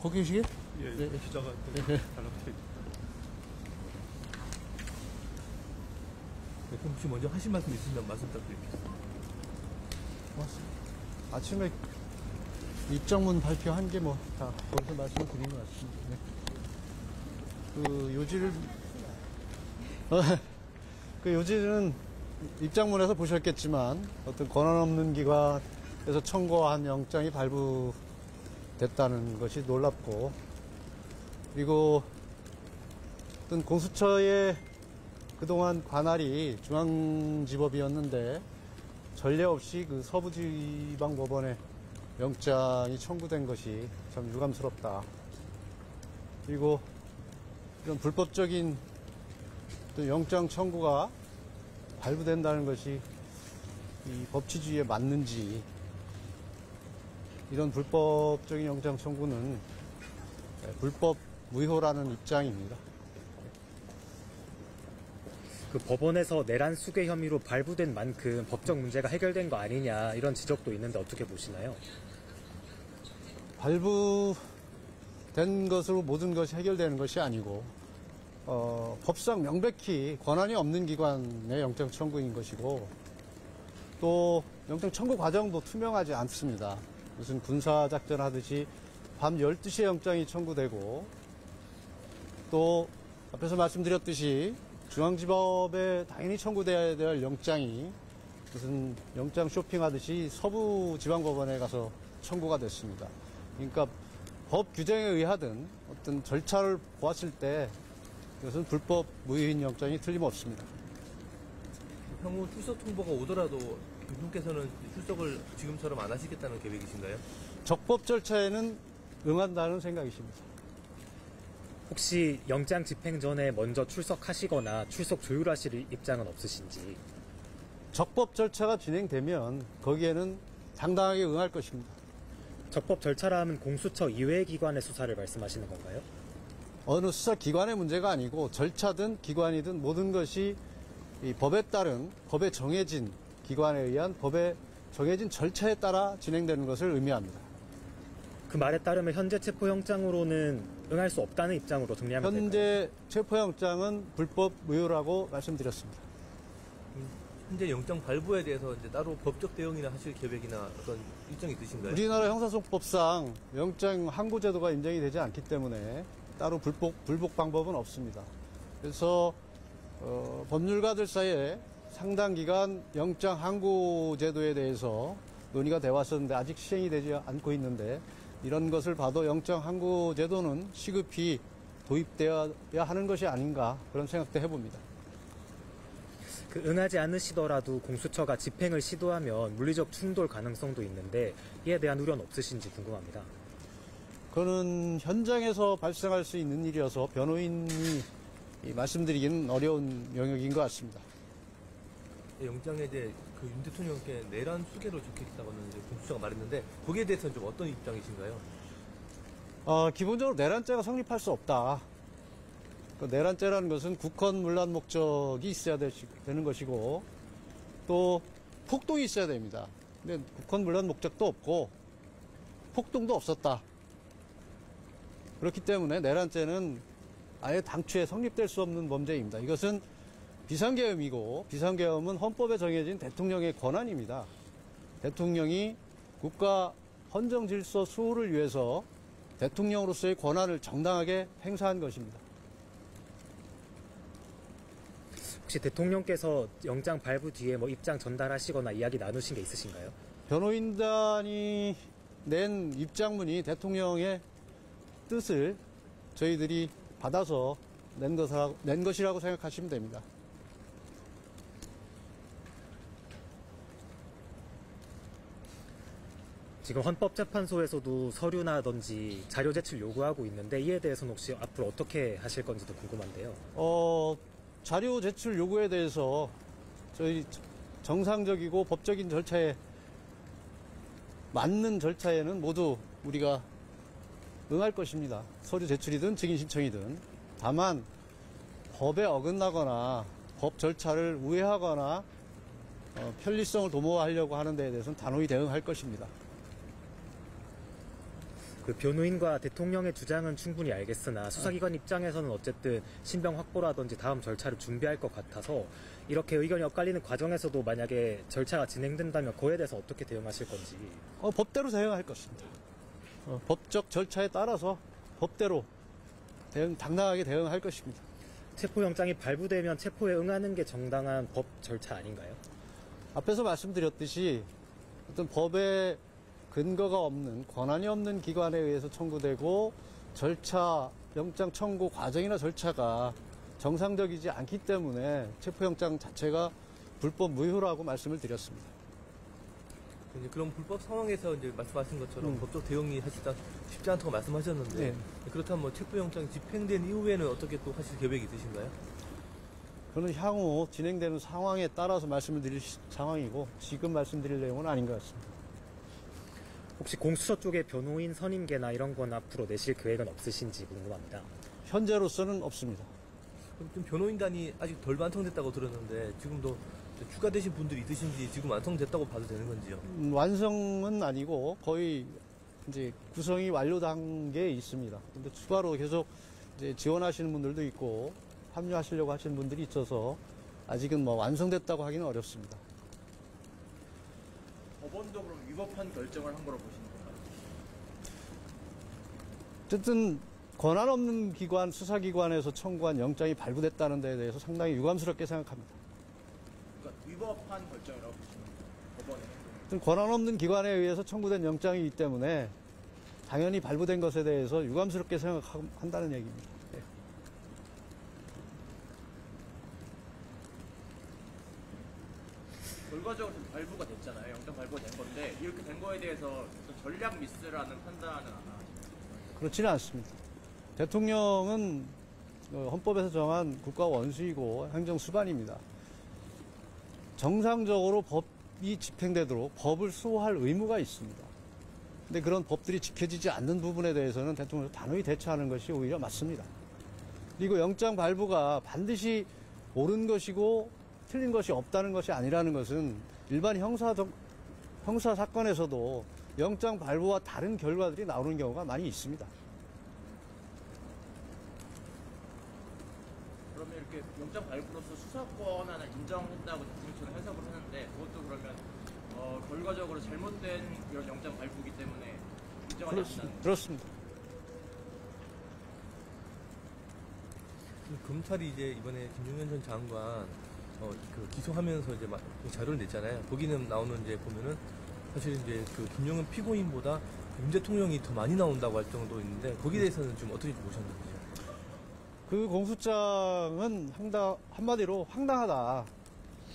거기 계시게? 예, 네. 기자가 네. 달라붙어 있다. 네, 그럼 혹시 먼저 하실 말씀 있으면 말씀 부탁드리겠습니다. 고맙습니다. 아침에 입장문 발표한 게 뭐 다 거기서 말씀을 드린 것 같습니다. 네. 그 요지를 그 요지는 입장문에서 보셨겠지만 어떤 권한 없는 기관에서 청구한 영장이 발부됐다는 것이 놀랍고, 그리고 어떤 공수처의 그동안 관할이 중앙지법이었는데 전례 없이 그 서부지방법원에 영장이 청구된 것이 참 유감스럽다. 그리고 이런 불법적인 또 영장 청구가 발부된다는 것이 이 법치주의에 맞는지, 이런 불법적인 영장 청구는 불법 무효라는 입장입니다. 그 법원에서 내란 수괴 혐의로 발부된 만큼 법적 문제가 해결된 거 아니냐, 이런 지적도 있는데 어떻게 보시나요? 발부된 것으로 모든 것이 해결되는 것이 아니고, 법상 명백히 권한이 없는 기관의 영장 청구인 것이고, 또 영장 청구 과정도 투명하지 않습니다. 무슨 군사작전 하듯이 밤 12시에 영장이 청구되고, 또 앞에서 말씀드렸듯이 중앙지법에 당연히 청구돼야 될 영장이 무슨 영장 쇼핑하듯이 서부지방법원에 가서 청구가 됐습니다. 그러니까 법 규정에 의하든 어떤 절차를 보았을 때 이것은 불법 무효인 영장이 틀림없습니다. 향후 출석 통보가 오더라도 교수님께서는 출석을 지금처럼 안 하시겠다는 계획이신가요? 적법 절차에는 응한다는 생각이십니다. 혹시 영장 집행 전에 먼저 출석하시거나 출석 조율하실 입장은 없으신지? 적법 절차가 진행되면 거기에는 당당하게 응할 것입니다. 적법 절차라 하면 공수처 이외의 기관의 수사를 말씀하시는 건가요? 어느 수사기관의 문제가 아니고 절차든 기관이든 모든 것이 이 법에 따른, 법에 정해진 기관에 의한 법에 정해진 절차에 따라 진행되는 것을 의미합니다. 그 말에 따르면 현재 체포영장으로는 응할 수 없다는 입장으로 정리하면 될까요? 현재 체포영장은 불법 무효라고 말씀드렸습니다. 현재 영장 발부에 대해서 이제 따로 법적 대응이나 하실 계획이나 어떤 일정이 있으신가요? 우리나라 형사소송법상 영장 항고 제도가 인정이 되지 않기 때문에 따로 불복 방법은 없습니다. 그래서 법률가들 사이에 상당 기간 영장 항고 제도에 대해서 논의가 되어 왔었는데 아직 시행이 되지 않고 있는데, 이런 것을 봐도 영장 항고 제도는 시급히 도입되어야 하는 것이 아닌가, 그런 생각도 해봅니다. 그 응하지 않으시더라도 공수처가 집행을 시도하면 물리적 충돌 가능성도 있는데 이에 대한 우려는 없으신지 궁금합니다. 그거는 현장에서 발생할 수 있는 일이어서 변호인이 말씀드리기는 어려운 영역인 것 같습니다. 영장에 이제 그 윤 대통령께 내란 수괴로 적혀있다고는 이제 공수처가 말했는데 거기에 대해서는 좀 어떤 입장이신가요? 기본적으로 내란죄가 성립할 수 없다. 그 내란죄라는 것은 국헌문란 목적이 있어야 되는 것이고, 또 폭동이 있어야 됩니다. 근데 국헌문란 목적도 없고 폭동도 없었다. 그렇기 때문에 내란죄는 아예 당초에 성립될 수 없는 범죄입니다. 이것은 비상계엄이고, 비상계엄은 헌법에 정해진 대통령의 권한입니다. 대통령이 국가 헌정질서 수호를 위해서 대통령으로서의 권한을 정당하게 행사한 것입니다. 혹시 대통령께서 영장 발부 뒤에 뭐 입장 전달하시거나 이야기 나누신 게 있으신가요? 변호인단이 낸 입장문이 대통령의 뜻을 저희들이 받아서 낸 것이라고 생각하시면 됩니다. 지금 헌법재판소에서도 서류나든지 자료 제출 요구하고 있는데 이에 대해서는 혹시 앞으로 어떻게 하실 건지도 궁금한데요. 자료 제출 요구에 대해서 저희 정상적이고 법적인 절차에 맞는 절차에는 모두 우리가 응할 것입니다. 서류 제출이든 증인 신청이든. 다만 법에 어긋나거나 법 절차를 우회하거나 편리성을 도모하려고 하는 데에 대해서는 단호히 대응할 것입니다. 그 변호인과 대통령의 주장은 충분히 알겠으나 수사기관 입장에서는 어쨌든 신병 확보라든지 다음 절차를 준비할 것 같아서 이렇게 의견이 엇갈리는 과정에서도 만약에 절차가 진행된다면 그에 대해서 어떻게 대응하실 건지. 법대로 대응할 것입니다. 법적 절차에 따라서 법대로 당당하게 대응할 것입니다. 체포영장이 발부되면 체포에 응하는 게 정당한 법 절차 아닌가요? 앞에서 말씀드렸듯이 어떤 법에 근거가 없는, 권한이 없는 기관에 의해서 청구되고 절차, 영장 청구 과정이나 절차가 정상적이지 않기 때문에 체포영장 자체가 불법 무효라고 말씀을 드렸습니다. 이제 그런 불법 상황에서 이제 말씀하신 것처럼 법적 대응이 사실 쉽지 않다고 말씀하셨는데 네. 그렇다면 뭐 체포영장이 집행된 이후에는 어떻게 또 하실 계획이 있으신가요? 그는 향후 진행되는 상황에 따라서 말씀을 드릴 상황이고 지금 말씀드릴 내용은 아닌 것 같습니다. 혹시 공수처 쪽에 변호인 선임계나 이런 건 앞으로 내실 계획은 없으신지 궁금합니다. 현재로서는 없습니다. 그럼 좀 변호인단이 아직 덜 완성됐다고 들었는데 지금도 추가되신 분들이 있으신지 지금 완성됐다고 봐도 되는 건지요? 완성은 아니고 거의 이제 구성이 완료 단계에 있습니다. 근데 추가로 계속 이제 지원하시는 분들도 있고 합류하시려고 하시는 분들이 있어서 아직은 뭐 완성됐다고 하기는 어렵습니다. 법원적으로 위법한 결정을 한 거로 보시는 건가요? 어쨌든 권한 없는 기관, 수사기관에서 청구한 영장이 발부됐다는 데에 대해서 상당히 유감스럽게 생각합니다. 그러니까 위법한 결정이라고 보시는 거예요, 법원에. 어쨌든 권한 없는 기관에 의해서 청구된 영장이기 때문에 당연히 발부된 것에 대해서 유감스럽게 생각한다는 얘기입니다. 네. 결과적으로 좀 발부가 됐잖아요. 영장 발부가 된 건데 이렇게 된 거에 대해서 어떤 전략 미스라는 판단은 안 하시나요? 그렇지는 않습니다. 대통령은 헌법에서 정한 국가 원수이고 행정수반입니다. 정상적으로 법이 집행되도록 법을 수호할 의무가 있습니다. 근데 그런 법들이 지켜지지 않는 부분에 대해서는 대통령이 단호히 대처하는 것이 오히려 맞습니다. 그리고 영장 발부가 반드시 옳은 것이고 틀린 것이 없다는 것이 아니라는 것은 일반 형사 사건에서도 영장 발부와 다른 결과들이 나오는 경우가 많이 있습니다. 그러면 이렇게 영장 발부로서 수사권 하나 인정했다고 대통령처럼 해석을 하는데 그것도 그러면 결과적으로 잘못된 이런 영장 발부이기 때문에 인정하지 않는다는 거죠? 그렇습니다. 검찰이 이제 이번에 김종현 전 장관 그 기소하면서 이제 막 자료를 냈잖아요. 거기는 나오는 이제 보면은 사실 이제 그 김종현 피고인보다 윤 대통령이 더 많이 나온다고 할 정도 있는데 거기에 대해서는 좀 어떻게 보셨는지요? 그 공소장은 한마디로 황당하다.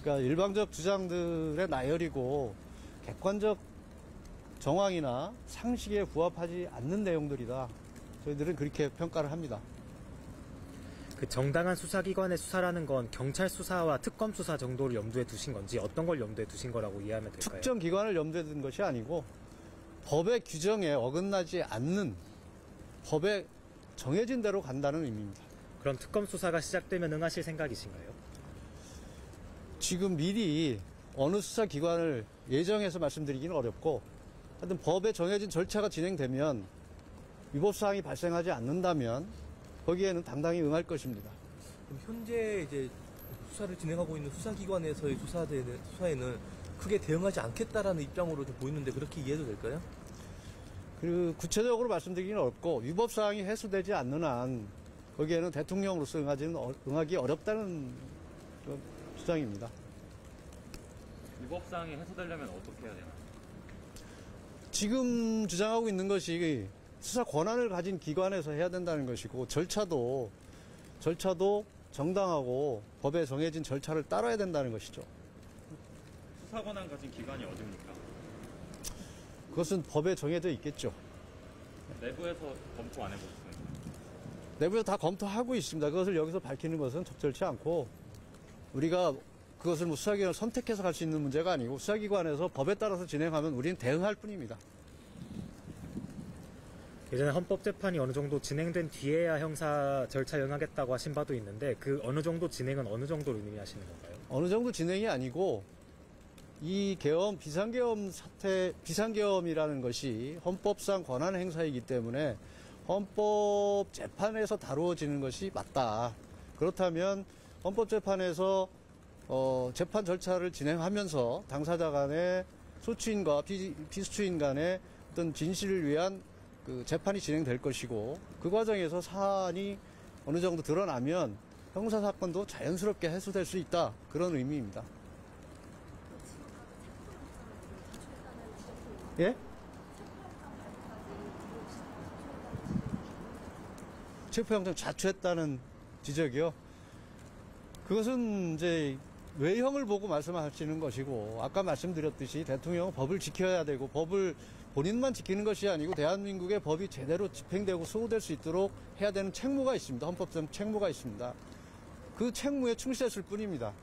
그러니까 일방적 주장들의 나열이고 객관적 정황이나 상식에 부합하지 않는 내용들이다. 저희들은 그렇게 평가를 합니다. 그 정당한 수사기관의 수사라는 건 경찰 수사와 특검 수사 정도를 염두에 두신 건지 어떤 걸 염두에 두신 거라고 이해하면 될까요? 특정 기관을 염두에 둔 것이 아니고 법의 규정에 어긋나지 않는 법에 정해진 대로 간다는 의미입니다. 그럼 특검 수사가 시작되면 응하실 생각이신가요? 지금 미리 어느 수사기관을 예정해서 말씀드리기는 어렵고 하여튼 법에 정해진 절차가 진행되면 위법사항이 발생하지 않는다면 거기에는 당당히 응할 것입니다. 그럼 현재 이제 수사를 진행하고 있는 수사기관에서의 수사에는 크게 대응하지 않겠다라는 입장으로 좀 보이는데 그렇게 이해도 될까요? 그 구체적으로 말씀드리기는 어렵고 위법사항이 해소되지 않는 한 거기에는 대통령으로서 응하기 어렵다는 주장입니다. 위법사항이 해소되려면 어떻게 해야 되나요? 지금 주장하고 있는 것이 수사 권한을 가진 기관에서 해야 된다는 것이고 절차도 정당하고 법에 정해진 절차를 따라야 된다는 것이죠. 수사 권한 가진 기관이 어딥니까? 그것은 법에 정해져 있겠죠. 내부에서 검토 안 해보셨어요? 내부에서 다 검토하고 있습니다. 그것을 여기서 밝히는 것은 적절치 않고 우리가 그것을 뭐 수사기관을 선택해서 갈 수 있는 문제가 아니고 수사기관에서 법에 따라서 진행하면 우리는 대응할 뿐입니다. 예전에 헌법재판이 어느 정도 진행된 뒤에야 형사 절차에 응하겠다고 하신 바도 있는데 그 어느 정도 진행은 어느 정도로 의미하시는 건가요? 어느 정도 진행이 아니고 이 계엄, 비상계엄 사태, 비상계엄이라는 것이 헌법상 권한 행사이기 때문에 헌법재판에서 다루어지는 것이 맞다. 그렇다면 헌법재판에서 재판 절차를 진행하면서 당사자 간의 소추인과 피소추인 간의 어떤 진실을 위한 그 재판이 진행될 것이고, 그 과정에서 사안이 어느 정도 드러나면 형사사건도 자연스럽게 해소될 수 있다. 그런 의미입니다. 예? 체포영장 자초했다는 지적이요? 그것은 이제 외형을 보고 말씀하시는 것이고, 아까 말씀드렸듯이 대통령은 법을 지켜야 되고, 법을 본인만 지키는 것이 아니고 대한민국의 법이 제대로 집행되고 수호될 수 있도록 해야 되는 책무가 있습니다. 헌법상 책무가 있습니다. 그 책무에 충실했을 뿐입니다.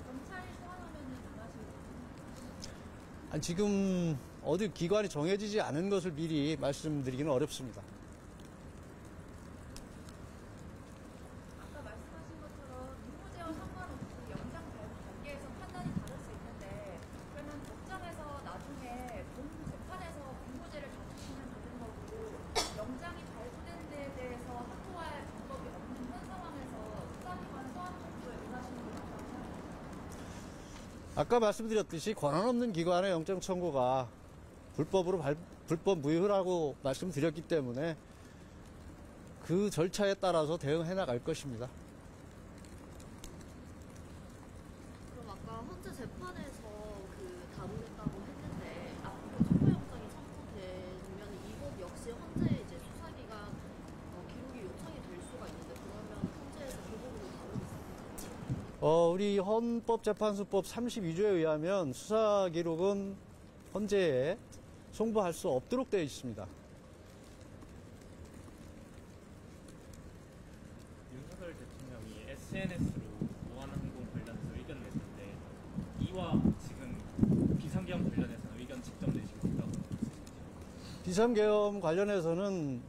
검찰이 소환하면은 나가시는 아니, 지금 어디 기관이 정해지지 않은 것을 미리 말씀드리기는 어렵습니다. 아까 말씀하신 것처럼 유무죄와 상관없이 영장 발부 단계에서 판단이 다를 수 있는데 그러면 법정에서 나중에 본 재판에서 유무죄를 잡으시면 되는 거고 영장이 발부된 데에 대해서 확보할 방법이 없는 현 상황에서 수사기관 소환 정도에 응하시는 게 맞다고 생각합니다. 아까 말씀드렸듯이 권한 없는 기관의 영장 청구가 불법 무효라고 말씀드렸기 때문에 그 절차에 따라서 대응해 나갈 것입니다. 그럼 아까 헌재 재판에서 다루겠다고 했는데 앞으로 체포영장이 청구되면 이것 역시 헌재의 이제 수사기관 기록이 요청이 될 수가 있는데 그러면 헌재에서 그 부분을 다루겠습니다. 우리 헌법재판소법 32조에 의하면 수사 기록은 헌재에 송부할 수 없도록 되어 있습니다. 윤석열 대통령이 SNS로 무한항공 관련해서 의견 냈는데 이와 지금 비상계엄 관련해서는 의견 직접 내시고 있다고 비상계엄 관련해서는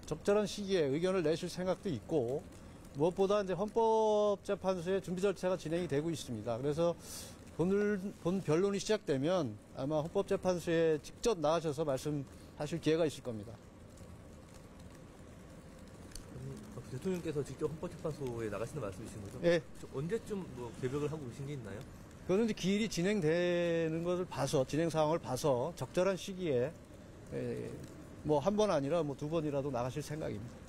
적절한 시기에 의견을 내실 생각도 있고, 무엇보다 이제 헌법재판소의 준비 절차가 진행이 되고 있습니다. 그래서 본 변론이 시작되면 아마 헌법재판소에 직접 나가셔서 말씀하실 기회가 있을 겁니다. 대통령께서 직접 헌법재판소에 나가시는 말씀이신 거죠? 예. 언제쯤 뭐 계획을 하고 계신 게 있나요? 그것은 이제 기일이 진행되는 것을 봐서, 진행 상황을 봐서 적절한 시기에 뭐 한 번 아니라 뭐 두 번이라도 나가실 생각입니다.